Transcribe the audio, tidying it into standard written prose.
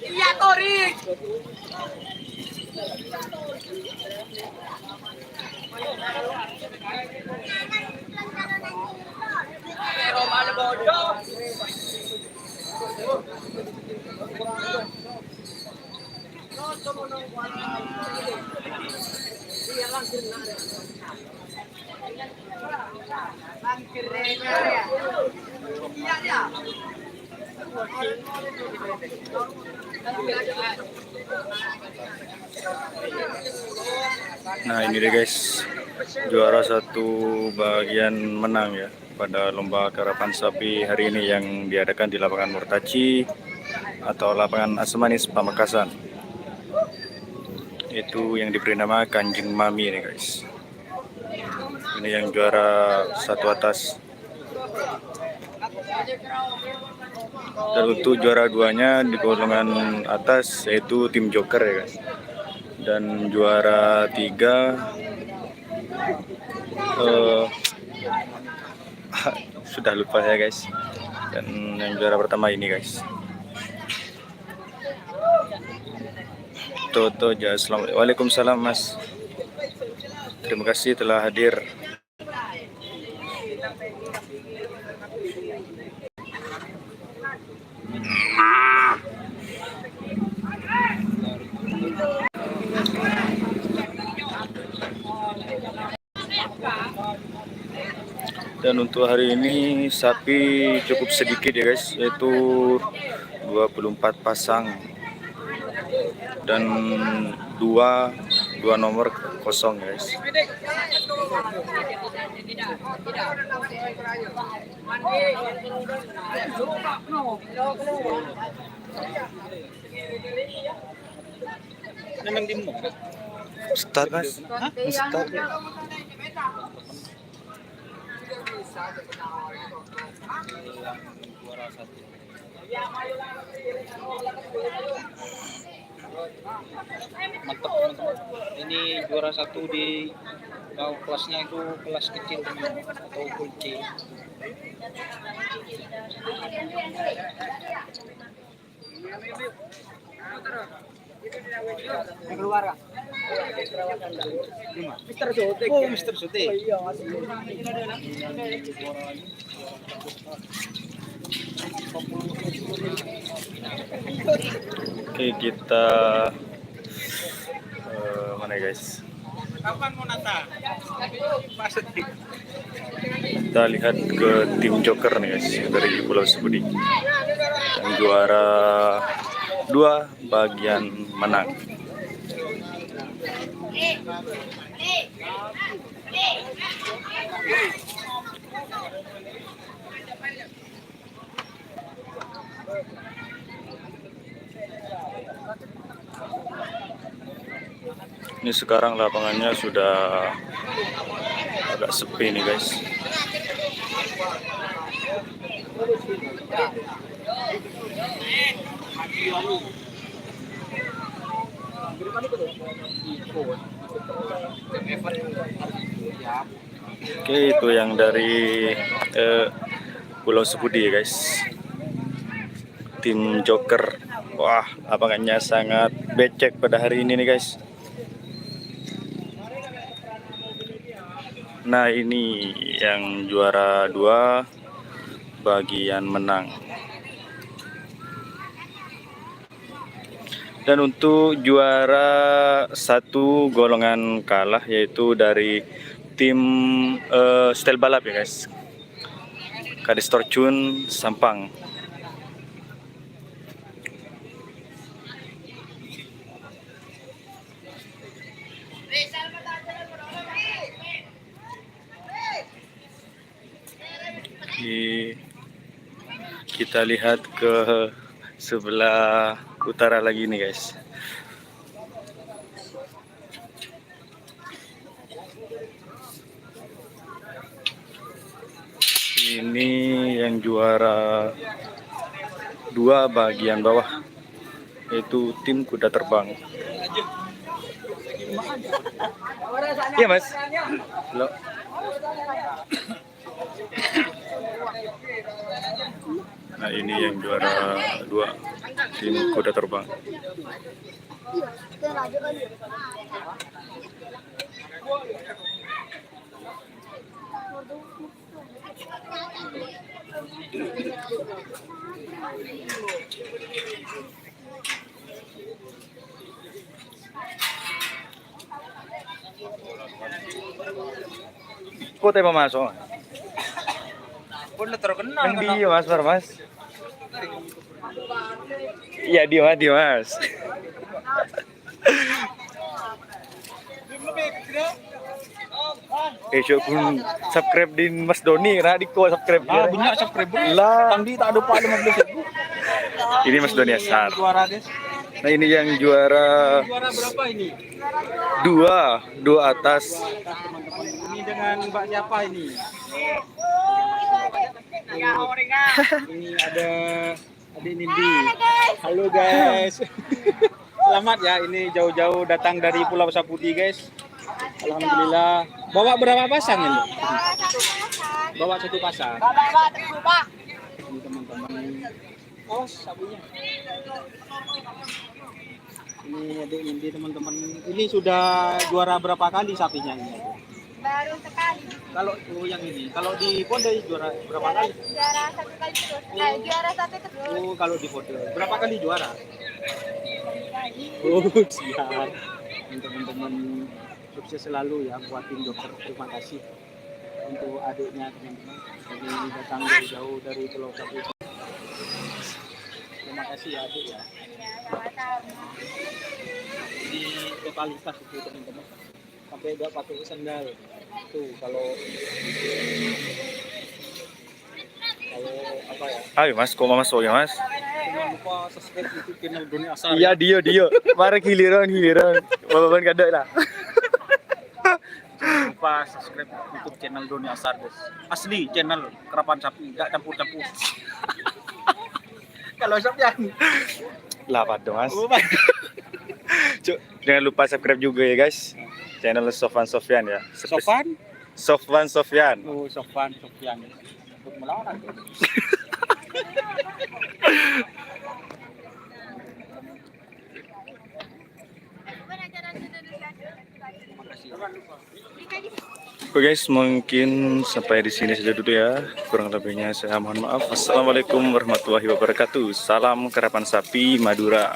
Iya, Tori. Nah ini deh guys, juara satu bagian menang ya pada lomba karapan sapi hari ini yang diadakan di lapangan Murtaci atau lapangan Asmanis Pamekasan. Itu yang diberi nama Kanjeng Mami ini guys. Ini yang juara satu atas. Dan untuk juara duanya di golongan atas yaitu tim Joker ya guys. Dan juara tiga sudah lupa ya guys. Dan yang juara pertama ini guys. Toto Jas. Waalaikumsalam Mas. Terima kasih telah hadir. Dan untuk hari ini sapi cukup sedikit ya guys, yaitu 24 pasang dan dua nomor kosong guys. Memang di Start mas, start. Mantap teman-teman. Ini juara satu di kelasnya itu kelas kecil atau kunci. Yang keluar kak? Mister Sote. Oh, Mister Sote. Oh iya. Oke kita mana guys? Kapan mau nata? Kita lihat ke tim Joker nih guys dari Pulau Sepudi yang juara 2 bagian menang. Ini sekarang lapangannya sudah agak sepi nih guys. Oke itu yang dari Pulau Sepudi guys, tim Joker. Wah lapangannya sangat becek pada hari ini nih guys. Nah ini yang juara 2 bagian menang. Dan untuk juara 1 golongan kalah yaitu dari tim style balap ya guys, Kades Torcun Sampang. Kita lihat ke sebelah utara lagi nih guys. Ini yang juara 2 bagian bawah yaitu tim kuda terbang. Iya mas. Halo. Nah ini yang juara 2 tim kuda terbang. Kok tayo masuk? Pun terkenal Yang dia mas, mas. Iya dia mas. Syok pun subscribe di Mas Doni, karena di ko subscribe Ah, dia. banyak subscriber. Lah. Tadi tak ada pak 15.000. Ini Mas Doni Asar. Juara guys. Nah ini yang juara Juara berapa ini? 2 atas. Teman-teman. Ini dengan Mbak siapa ini? Ini ada Adik Nindi. Halo guys. Selamat ya, ini jauh-jauh datang dari Pulau Sapudi guys. Alhamdulillah. Bawa berapa pasang ini? Bawa 1 pasang. Ini teman-teman. Oh, sabunya. Ini Adik Nindi teman-teman. Ini sudah juara berapa kali sapinya ini? Baru sekali. Kalau yang ini, kalau di Pondai juara berapa kali? Juara 1 kali terus. Juara 1 terus. Oh, kalau di Pondai berapa kali juara? Oh, siap. Teman-teman sukses selalu ya buat tim dokter. Terima kasih untuk adiknya teman-teman. Ini datang jauh-jauh dari Pulau Sapudi. Terima kasih ya adik ya. Sama-sama. Di totalitas itu teman-teman. Sampai gak pakai sandal. Tuh kalau apa ya? Ayo mas, kok masuk ya mas? Jangan lupa subscribe YouTube channel Doni Asar. Iya dia. Mari giliran. Bapak kada lah. Jangan lupa subscribe YouTube channel Doni Asar guys. Asli channel kerapan sapi, gak campur-campur. Kalau Sofyan. Lah padu mas. Oh, Pak. Cuk, jangan lupa subscribe juga ya guys. Channel Sofwan Sofyan ya. Sofan? Sofwan Sofyan. Oh, Sofan Sofyan. Untuk melawan. Oke guys, mungkin sampai di sini saja dulu ya. Kurang lebihnya saya mohon maaf. Assalamualaikum warahmatullahi wabarakatuh. Salam karapan sapi Madura.